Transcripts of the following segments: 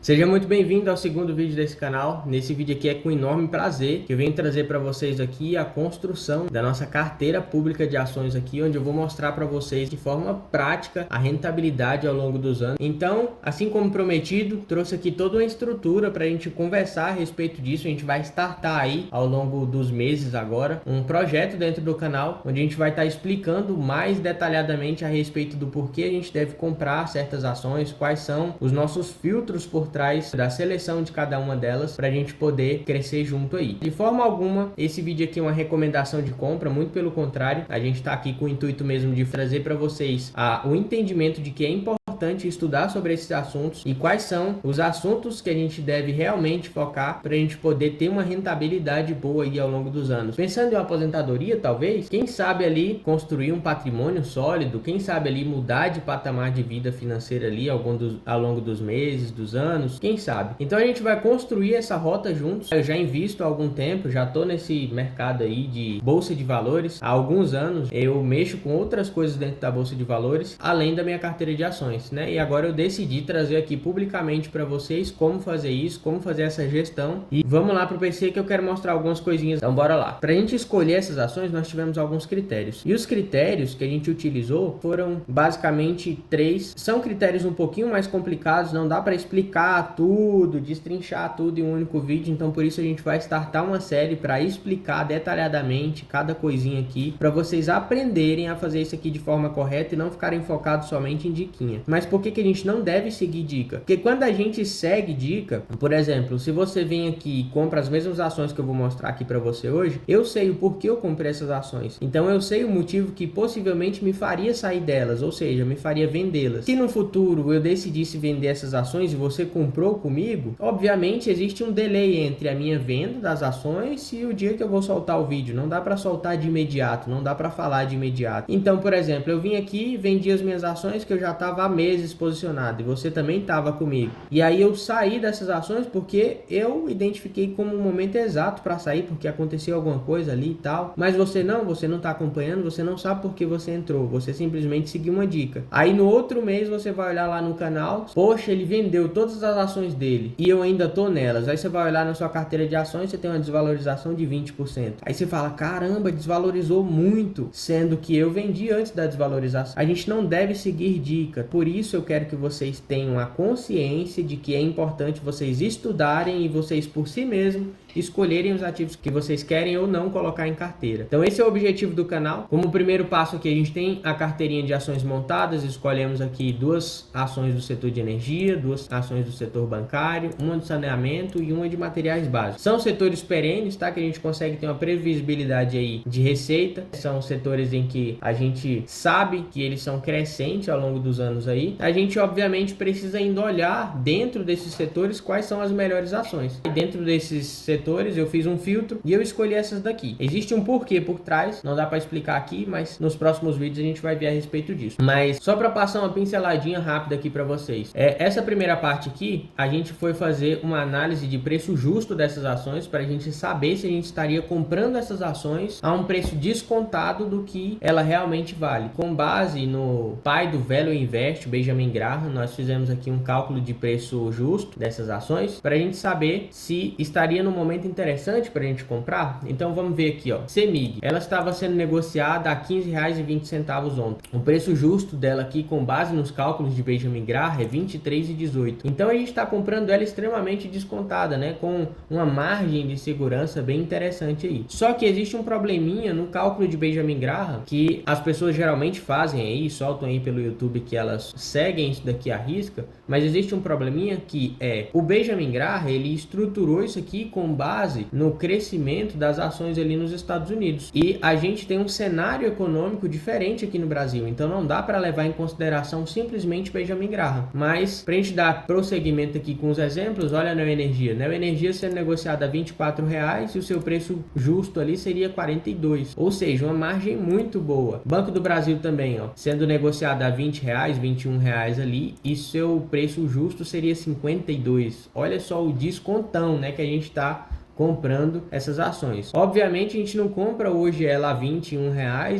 Seja muito bem-vindo ao segundo vídeo desse canal. Nesse vídeo aqui é com enorme prazer que eu venho trazer para vocês aqui a construção da nossa carteira pública de ações aqui, onde eu vou mostrar para vocês de forma prática a rentabilidade ao longo dos anos. Então, assim como prometido, trouxe aqui toda uma estrutura para a gente conversar a respeito disso. A gente vai startar aí ao longo dos meses agora um projeto dentro do canal, onde a gente vai estar explicando mais detalhadamente a respeito do porquê a gente deve comprar certas ações, quais são os nossos filtros por trás da seleção de cada uma delas para a gente poder crescer junto aí. De forma alguma, esse vídeo aqui é uma recomendação de compra, muito pelo contrário, a gente está aqui com o intuito mesmo de trazer para vocês o entendimento de que é importante estudar sobre esses assuntos e quais são os assuntos que a gente deve realmente focar para a gente poder ter uma rentabilidade boa aí ao longo dos anos. Pensando em uma aposentadoria, talvez, quem sabe ali construir um patrimônio sólido, quem sabe ali mudar de patamar de vida financeira ali ao longo dos meses, dos anos, quem sabe. Então a gente vai construir essa rota juntos. Eu já invisto há algum tempo, já tô nesse mercado aí de bolsa de valores há alguns anos. Eu mexo com outras coisas dentro da bolsa de valores, além da minha carteira de ações, né? E agora eu decidi trazer aqui publicamente para vocês como fazer isso, como fazer essa gestão. E vamos lá pro PC que eu quero mostrar algumas coisinhas. Então bora lá. Pra gente escolher essas ações, nós tivemos alguns critérios. E os critérios que a gente utilizou foram basicamente 3. São critérios um pouquinho mais complicados, não dá para explicar tudo, destrinchar tudo em um único vídeo, então por isso a gente vai startar uma série para explicar detalhadamente cada coisinha aqui, para vocês aprenderem a fazer isso aqui de forma correta e não ficarem focados somente em diquinha. Mas por que a gente não deve seguir dica? Porque quando a gente segue dica, por exemplo, se você vem aqui e compra as mesmas ações que eu vou mostrar aqui para você hoje, eu sei o porquê eu comprei essas ações, então eu sei o motivo que possivelmente me faria sair delas, ou seja, me faria vendê-las. Se no futuro eu decidisse vender essas ações e você comprou comigo, obviamente existe um delay entre a minha venda das ações e o dia que eu vou soltar o vídeo. Não dá para soltar de imediato, não dá para falar de imediato. Então, por exemplo, eu vim aqui e vendi as minhas ações que eu já estava há meses posicionado e você também estava comigo. E aí eu saí dessas ações porque eu identifiquei como um momento exato para sair, porque aconteceu alguma coisa ali e tal. Mas você não está acompanhando, você não sabe por que você entrou, você simplesmente seguiu uma dica. Aí no outro mês você vai olhar lá no canal, poxa, ele vendeu todas as ações dele e eu ainda tô nelas. Aí você vai olhar na sua carteira de ações, você tem uma desvalorização de 20%. Aí você fala, caramba, desvalorizou muito, sendo que eu vendi antes da desvalorização. A gente não deve seguir dica. Por isso eu quero que vocês tenham a consciência de que é importante vocês estudarem e vocês por si mesmos escolherem os ativos que vocês querem ou não colocar em carteira. Então esse é o objetivo do canal. Como primeiro passo aqui, a gente tem a carteirinha de ações montadas. Escolhemos aqui 2 ações do setor de energia, 2 ações do setor bancário, uma de saneamento e uma de materiais básicos. São setores perenes, tá? Que a gente consegue ter uma previsibilidade aí de receita. São setores em que a gente sabe que eles são crescentes ao longo dos anos aí. A gente obviamente precisa ainda olhar dentro desses setores quais são as melhores ações. E dentro desses setores eu fiz um filtro e eu escolhi essas daqui. Existe um porquê por trás, não dá para explicar aqui, mas nos próximos vídeos a gente vai ver a respeito disso. Mas só para passar uma pinceladinha rápida aqui para vocês. Essa primeira parte aqui, a gente foi fazer uma análise de preço justo dessas ações para a gente saber se a gente estaria comprando essas ações a um preço descontado do que ela realmente vale. Com base no pai do Value Invest, Benjamin Graham, nós fizemos aqui um cálculo de preço justo dessas ações para a gente saber se estaria no momento interessante para a gente comprar. Então vamos ver aqui, ó. CEMIG, ela estava sendo negociada a R$15,20 ontem. O preço justo dela aqui, com base nos cálculos de Benjamin Graham, é R$23,18. Então a gente está comprando ela extremamente descontada, né? Com uma margem de segurança bem interessante aí. Só que existe um probleminha no cálculo de Benjamin Graham que as pessoas geralmente fazem aí, soltam aí pelo YouTube que elas seguem isso daqui à risca, mas existe um probleminha que o Benjamin Graham, ele estruturou isso aqui com base no crescimento das ações ali nos Estados Unidos. E a gente tem um cenário econômico diferente aqui no Brasil, então não dá para levar em consideração simplesmente Benjamin Graham. Mas para a gente dar prosseguimento aqui com os exemplos, olha a Neoenergia. Neoenergia sendo negociada a R$24 e o seu preço justo ali seria 42, ou seja, uma margem muito boa. Banco do Brasil também, ó, sendo negociada a R$20, R$21 ali e seu preço justo seria 52. Olha só o descontão, né, que a gente está comprando essas ações. Obviamente a gente não compra hoje ela a R$ 21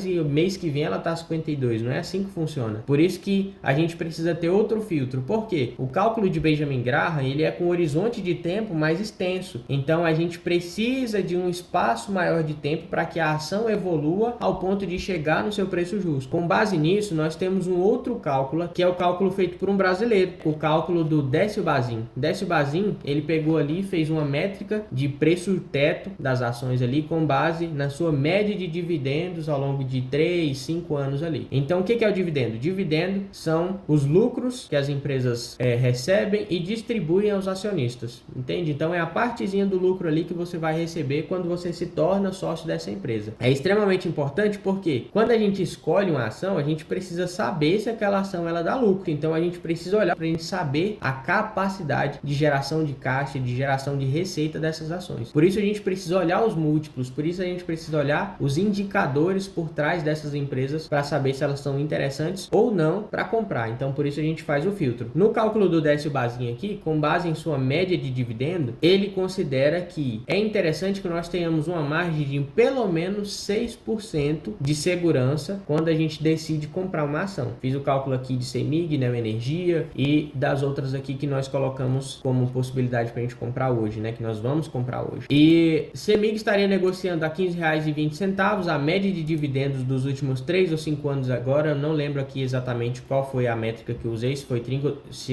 e o mês que vem ela tá a 52, não é assim que funciona. Por isso que a gente precisa ter outro filtro. Por quê? O cálculo de Benjamin Graham, ele é com um horizonte de tempo mais extenso. Então a gente precisa de um espaço maior de tempo para que a ação evolua ao ponto de chegar no seu preço justo. Com base nisso, nós temos um outro cálculo, que é o cálculo feito por um brasileiro, o cálculo do Décio Bazin. Décio Bazin, ele pegou ali e fez uma métrica de preço teto das ações ali com base na sua média de dividendos ao longo de 3, 5 anos ali. Então o que é o dividendo? Dividendo são os lucros que as empresas recebem e distribuem aos acionistas, entende? Então é a partezinha do lucro ali que você vai receber quando você se torna sócio dessa empresa. É extremamente importante porque quando a gente escolhe uma ação, a gente precisa saber se aquela ação ela dá lucro. Então a gente precisa olhar para a gente saber a capacidade de geração de caixa, de geração de receita dessas ações. Por isso a gente precisa olhar os múltiplos, por isso a gente precisa olhar os indicadores por trás dessas empresas para saber se elas são interessantes ou não para comprar. Então por isso a gente faz o filtro. No cálculo do Décio Bazin aqui, com base em sua média de dividendo, ele considera que é interessante que nós tenhamos uma margem de pelo menos 6% de segurança quando a gente decide comprar uma ação. Fiz o cálculo aqui de CEMIG, Neoenergia e das outras aqui que nós colocamos como possibilidade para a gente comprar hoje, né? Que nós vamos comprar hoje. E CEMIG estaria negociando a R$ 15,20, a média de dividendos dos últimos 3 ou 5 anos agora, eu não lembro aqui exatamente qual foi a métrica que eu usei, se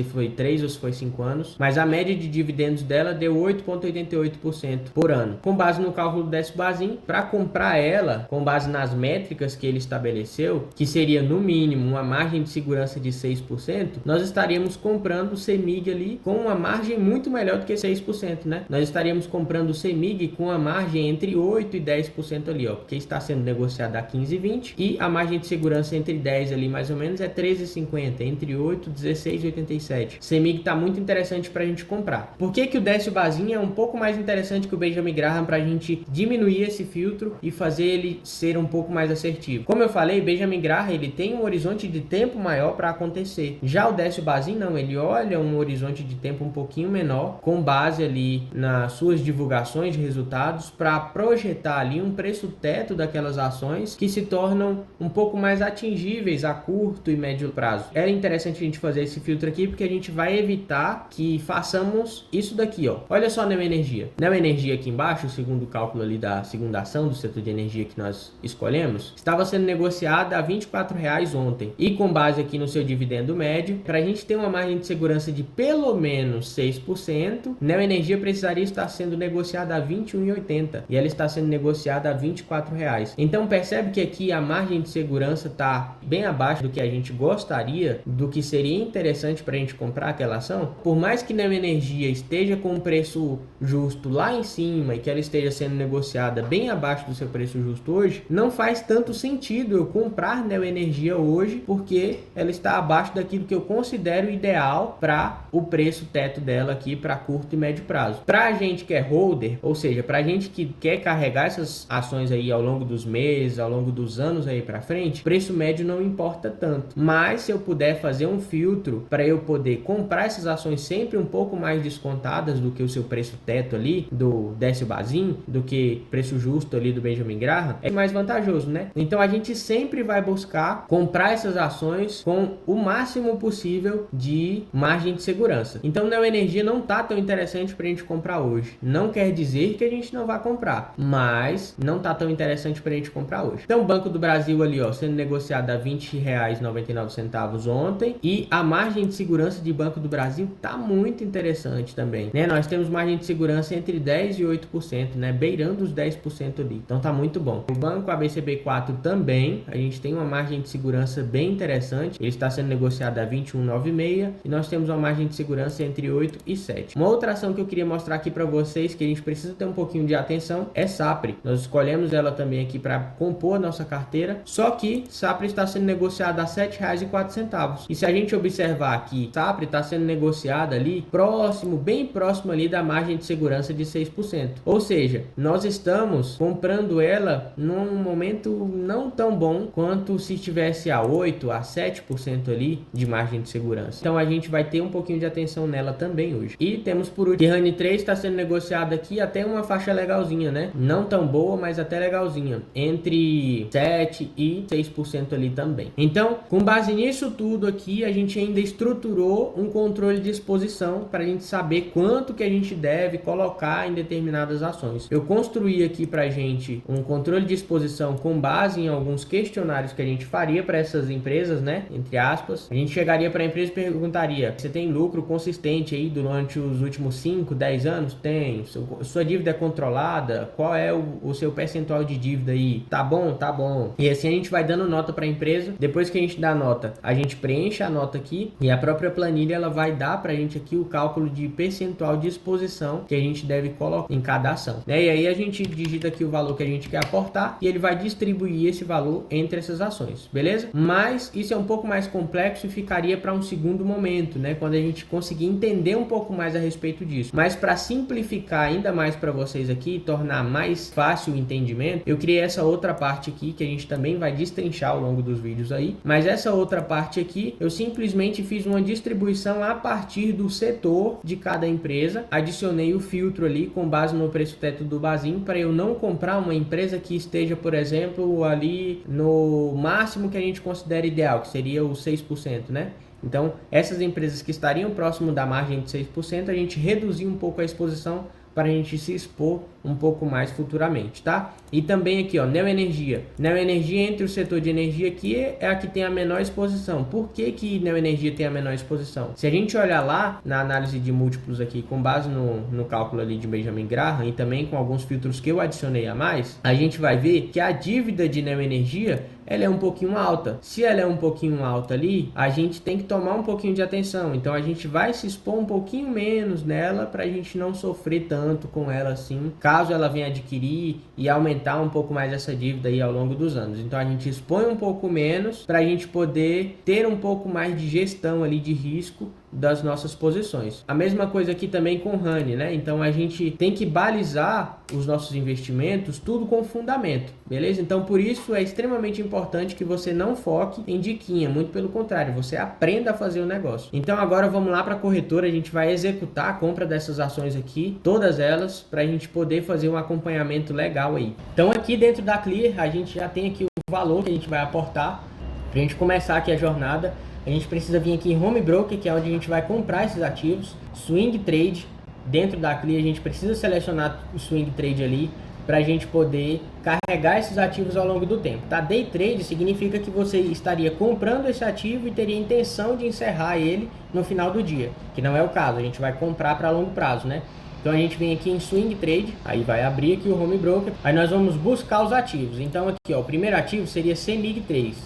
foi 3 ou se foi 5 anos, mas a média de dividendos dela deu 8,88% por ano. Com base no cálculo do Décio Bazin, para comprar ela, com base nas métricas que ele estabeleceu, que seria no mínimo uma margem de segurança de 6%, nós estaríamos comprando o CEMIG ali com uma margem muito melhor do que 6%, né? Nós estaríamos comprando o CEMIG com a margem entre 8% e 10% ali, ó, porque está sendo negociado a 15,20 e a margem de segurança entre 10 ali mais ou menos é 13,50, entre 8 e 16,87. CEMIG está muito interessante para a gente comprar. Por que o Décio Bazin é um pouco mais interessante que o Benjamin Graham para a gente diminuir esse filtro e fazer ele ser um pouco mais assertivo? Como eu falei, Benjamin Graham ele tem um horizonte de tempo maior para acontecer. Já o Décio Bazin não, ele olha um horizonte de tempo um pouquinho menor, com base ali nas suas divulgações de resultados, para projetar ali um preço teto daquelas ações que se tornam um pouco mais atingíveis a curto e médio prazo. É interessante a gente fazer esse filtro aqui porque a gente vai evitar que façamos isso daqui, ó. Olha só a Neoenergia. Neoenergia aqui embaixo, segundo o cálculo ali da segunda ação do setor de energia que nós escolhemos, estava sendo negociada a R$ 24,00 ontem. E com base aqui no seu dividendo médio, para a gente ter uma margem de segurança de pelo menos 6%, Neoenergia precisaria estar sendo negociada a R$ 21,80 e ela está sendo negociada a R$ 24,00. Então percebe que aqui a margem de segurança está bem abaixo do que a gente gostaria, do que seria interessante para a gente comprar aquela ação. Por mais que Neoenergia esteja com um preço justo lá em cima e que ela esteja sendo negociada bem abaixo do seu preço justo hoje, não faz tanto sentido eu comprar Neoenergia hoje, porque ela está abaixo daquilo que eu considero ideal para o preço teto dela aqui para curto e médio prazo. Para a gente que é holder, ou seja, para a gente que quer carregar essas ações aí ao longo dos meses, ao longo dos anos aí para frente, preço médio não importa tanto. Mas se eu puder fazer um filtro para eu poder comprar essas ações sempre um pouco mais descontadas do que o seu preço teto ali do Décio Bazin, do que preço justo ali do Benjamin Graham, é mais vantajoso, né? Então a gente sempre vai buscar comprar essas ações com o máximo possível de margem de segurança. Então Neoenergia não tá tão interessante pra gente comprar hoje. Não quer dizer que a gente não vai comprar, mas não tá tão interessante pra gente comprar hoje. Então o Banco do Brasil ali, ó, sendo negociado a R$ 20,99 ontem, e a margem de segurança de Banco do Brasil tá muito interessante também, né? Nós temos margem de segurança entre 10% e 8%, né? Beirando os 10% ali. Então tá muito bom. O Banco ABCB4 também, a gente tem uma margem de segurança bem interessante. Ele está sendo negociado a 21,96 e nós temos uma margem de segurança entre 8 e 7. Uma outra ação que eu queria mostrar aqui para vocês, que a gente precisa ter um pouquinho de atenção, é Sapre. Nós escolhemos ela também aqui para compor a nossa carteira, só que Sapre está sendo negociada a R$ 7,04. E se a gente observar aqui, Sapre está sendo negociada ali próximo, bem próximo ali da margem de segurança de 6%. Ou seja, nós estamos comprando ela num momento não tão bom quanto se estivesse a 8, a 7% ali de margem de segurança. Então a gente vai ter um pouquinho de atenção nela também hoje. E temos por último, Rani 3 está sendo negociada variado aqui até uma faixa legalzinha, né? Não tão boa, mas até legalzinha. Entre 7% e 6% ali também. Então, com base nisso tudo aqui, a gente ainda estruturou um controle de exposição para a gente saber quanto que a gente deve colocar em determinadas ações. Eu construí aqui para a gente um controle de exposição com base em alguns questionários que a gente faria para essas empresas, né? Entre aspas. A gente chegaria para a empresa e perguntaria: você tem lucro consistente aí durante os últimos 5, 10 anos? Tem. Sua dívida é controlada? Qual é o seu percentual de dívida aí? Tá bom? Tá bom. E assim a gente vai dando nota para a empresa. Depois que a gente dá a nota, a gente preenche a nota aqui e a própria planilha ela vai dar para a gente aqui o cálculo de percentual de exposição que a gente deve colocar em cada ação, né? E aí a gente digita aqui o valor que a gente quer aportar e ele vai distribuir esse valor entre essas ações, beleza? Mas isso é um pouco mais complexo e ficaria para um segundo momento, né? Quando a gente conseguir entender um pouco mais a respeito disso. Mas para simplificar ainda mais para vocês aqui e tornar mais fácil o entendimento, eu criei essa outra parte aqui que a gente também vai destrinchar ao longo dos vídeos aí. Mas essa outra parte aqui, eu simplesmente fiz uma distribuição a partir do setor de cada empresa. Adicionei o filtro ali com base no preço teto do Bazin para eu não comprar uma empresa que esteja, por exemplo, ali no máximo que a gente considera ideal, que seria o 6%, né? Então, essas empresas que estariam próximo da margem de 6%, a gente reduziu um pouco a exposição para a gente se expor um pouco mais futuramente, tá? E também aqui, ó, Neoenergia. Neoenergia, entre o setor de energia aqui, é a que tem a menor exposição. Por que que Neoenergia tem a menor exposição? Se a gente olhar lá na análise de múltiplos aqui, com base no cálculo ali de Benjamin Graham e também com alguns filtros que eu adicionei a mais, a gente vai ver que a dívida de Neoenergia ela é um pouquinho alta. Se ela é um pouquinho alta ali, a gente tem que tomar um pouquinho de atenção. Então a gente vai se expor um pouquinho menos nela para a gente não sofrer tanto com ela assim, caso ela venha adquirir e aumentar um pouco mais essa dívida aí ao longo dos anos. Então a gente expõe um pouco menos para a gente poder ter um pouco mais de gestão ali de risco das nossas posições. A mesma coisa aqui também com Honey, né? Então a gente tem que balizar os nossos investimentos tudo com fundamento, beleza? Então por isso é extremamente importante que você não foque em diquinha, muito pelo contrário, você aprenda a fazer o negócio. Então agora vamos lá para a corretora, a gente vai executar a compra dessas ações aqui, todas elas, para a gente poder fazer um acompanhamento legal aí. Então aqui dentro da Clear, a gente já tem aqui o valor que a gente vai aportar para a gente começar aqui a jornada. A gente precisa vir aqui em Home Broker, que é onde a gente vai comprar esses ativos. Swing Trade, dentro da Clear, a gente precisa selecionar o Swing Trade ali para a gente poder carregar esses ativos ao longo do tempo, tá? Day Trade significa que você estaria comprando esse ativo e teria intenção de encerrar ele no final do dia, que não é o caso, a gente vai comprar para longo prazo, né? Então a gente vem aqui em Swing Trade, aí vai abrir aqui o Home Broker, aí nós vamos buscar os ativos. Então aqui, ó, o primeiro ativo seria CEMIG 3.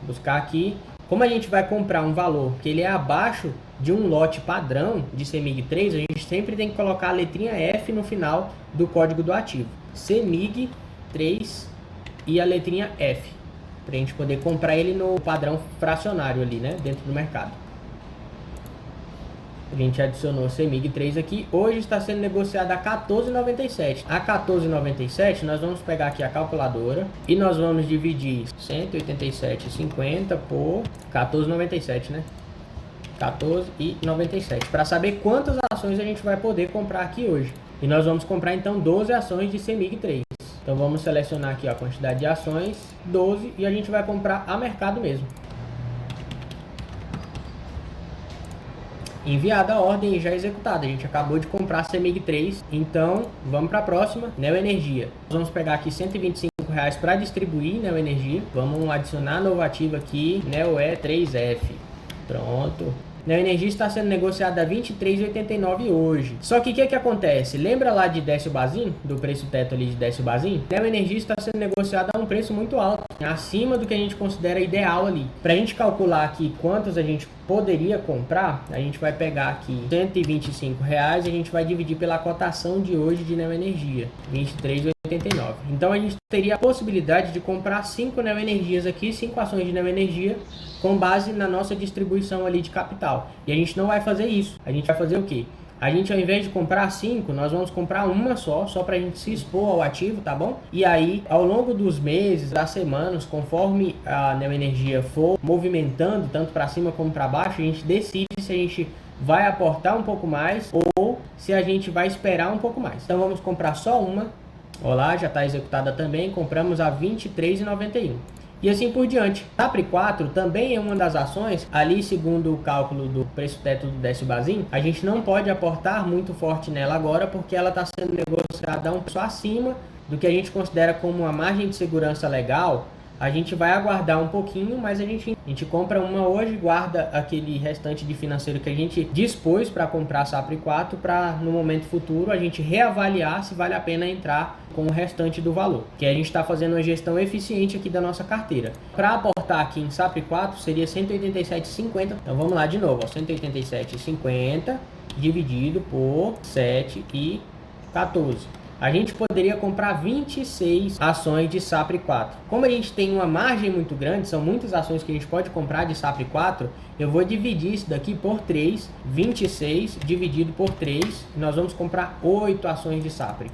Buscar aqui. Como a gente vai comprar um valor que ele é abaixo de um lote padrão de CEMIG 3, a gente sempre tem que colocar a letrinha F no final do código do ativo. CEMIG 3 e a letrinha F, para a gente poder comprar ele no padrão fracionário ali, né, dentro do mercado. A gente adicionou o CEMIG 3 aqui. Hoje está sendo negociado a 14,97. A 14,97 nós vamos pegar aqui a calculadora e nós vamos dividir 187,50 por 14,97, né? 14,97 para saber quantas ações a gente vai poder comprar aqui hoje. E nós vamos comprar então 12 ações de CEMIG 3. Então vamos selecionar aqui a quantidade de ações, 12, e a gente vai comprar a mercado mesmo. Enviada a ordem e já executada. A gente acabou de comprar CEMIG 3. Então, vamos para a próxima, Neoenergia. Nós vamos pegar aqui R$125 para distribuir Neoenergia. Vamos adicionar novo ativo aqui, NEOE3F. Pronto. Neoenergia está sendo negociada a R$23,89 hoje. Só que o que acontece? Lembra lá de Décio Bazin? Do preço teto ali de Décio Bazin? Neoenergia está sendo negociada a um preço muito alto, acima do que a gente considera ideal ali. Para a gente calcular aqui quantos a gente poderia comprar, a gente vai pegar aqui R$125 e a gente vai dividir pela cotação de hoje de Neoenergia, R$23,89. Então a gente teria a possibilidade de comprar 5 Neoenergias aqui, 5 ações de Neoenergia, com base na nossa distribuição ali de capital. E a gente não vai fazer isso. A gente vai fazer o quê? A gente, ao invés de comprar 5, nós vamos comprar uma só para a gente se expor ao ativo, tá bom? E aí, ao longo dos meses, das semanas, conforme a Neoenergia for movimentando, tanto para cima como para baixo, a gente decide se a gente vai aportar um pouco mais ou se a gente vai esperar um pouco mais. Então vamos comprar só uma. Olá, já está executada também, compramos a R$ 23,91. E assim por diante. SAPRE 4 também é uma das ações, ali segundo o cálculo do preço teto do Décio Bazin, a gente não pode aportar muito forte nela agora, porque ela está sendo negociada um preço acima do que a gente considera como uma margem de segurança legal. A gente vai aguardar um pouquinho, mas a gente compra uma hoje, guarda aquele restante de financeiro que a gente dispôs para comprar a SAPRE 4, para no momento futuro a gente reavaliar se vale a pena entrar com o restante do valor. Que a gente está fazendo uma gestão eficiente aqui da nossa carteira. Para aportar aqui em SAPRE 4 seria 187,50. Então vamos lá de novo, 187,50 dividido por 7,14. A gente poderia comprar 26 ações de SAPRE 4. Como a gente tem uma margem muito grande, são muitas ações que a gente pode comprar de SAPRE 4, eu vou dividir isso daqui por 3, 26 dividido por 3, e nós vamos comprar 8 ações de SAPRE.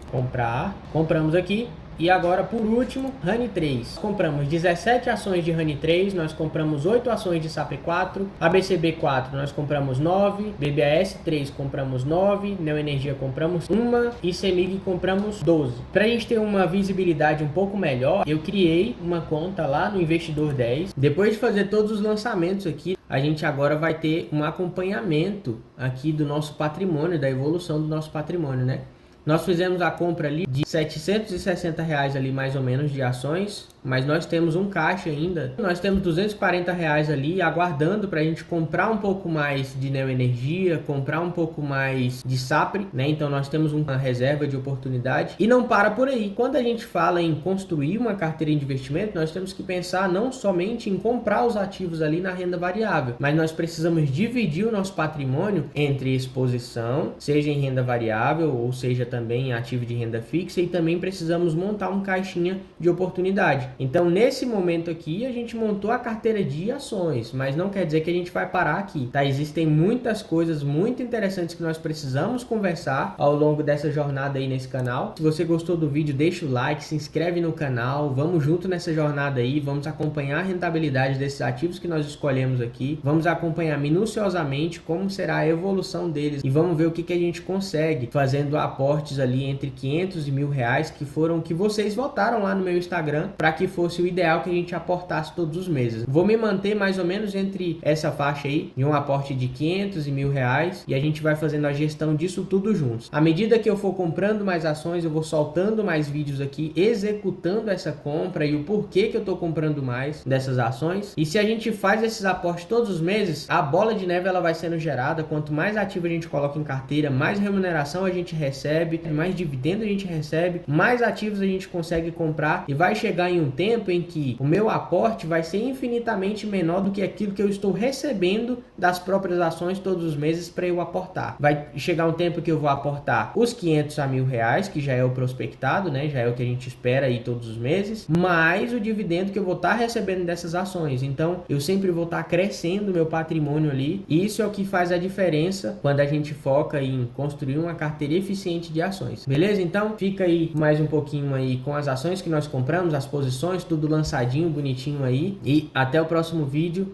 Compramos aqui. E agora, por último, RANI 3. Compramos 17 ações de RANI 3, nós compramos 8 ações de SAPRE 4, ABCB 4 nós compramos 9, BBAS 3 compramos 9, Neoenergia compramos 1 e CEMIG compramos 12. Para a gente ter uma visibilidade um pouco melhor, eu criei uma conta lá no Investidor 10. Depois de fazer todos os lançamentos aqui, a gente agora vai ter um acompanhamento aqui do nosso patrimônio, da evolução do nosso patrimônio, né? Nós fizemos a compra ali de R$ 760 ali mais ou menos de ações, mas nós temos um caixa ainda. Nós temos R$ 240 ali aguardando para a gente comprar um pouco mais de Neoenergia, comprar um pouco mais de SAPRE, né? Então nós temos uma reserva de oportunidade e não para por aí. Quando a gente fala em construir uma carteira de investimento, nós temos que pensar não somente em comprar os ativos ali na renda variável, mas nós precisamos dividir o nosso patrimônio entre exposição, seja em renda variável ou seja também em ativo de renda fixa, e também precisamos montar um caixinha de oportunidade. Então, nesse momento aqui, a gente montou a carteira de ações, mas não quer dizer que a gente vai parar aqui, tá? Existem muitas coisas muito interessantes que nós precisamos conversar ao longo dessa jornada aí nesse canal. Se você gostou do vídeo, deixa o like, se inscreve no canal, vamos junto nessa jornada aí, vamos acompanhar a rentabilidade desses ativos que nós escolhemos aqui, vamos acompanhar minuciosamente como será a evolução deles e vamos ver o que a gente consegue fazendo aportes ali entre 500 e R$1.000, que foram que vocês votaram lá no meu Instagram para que fosse o ideal que a gente aportasse todos os meses. Vou me manter mais ou menos entre essa faixa aí, de um aporte de 500 e R$1.000, e a gente vai fazendo a gestão disso tudo juntos. À medida que eu for comprando mais ações, eu vou soltando mais vídeos aqui, executando essa compra e o porquê que eu tô comprando mais dessas ações. E se a gente faz esses aportes todos os meses, a bola de neve ela vai sendo gerada. Quanto mais ativo a gente coloca em carteira, mais remuneração a gente recebe, mais dividendo a gente recebe, mais ativos a gente consegue comprar, e vai chegar em um tempo em que o meu aporte vai ser infinitamente menor do que aquilo que eu estou recebendo das próprias ações todos os meses para eu aportar. Vai chegar um tempo que eu vou aportar os 500 a R$1.000, que já é o prospectado, né? Já é o que a gente espera aí todos os meses, mais o dividendo que eu vou estar recebendo dessas ações. Então, eu sempre vou estar crescendo o meu patrimônio ali, e isso é o que faz a diferença quando a gente foca em construir uma carteira eficiente de ações. Beleza? Então, fica aí mais um pouquinho aí com as ações que nós compramos, as posições, tudo lançadinho, bonitinho aí, e até o próximo vídeo.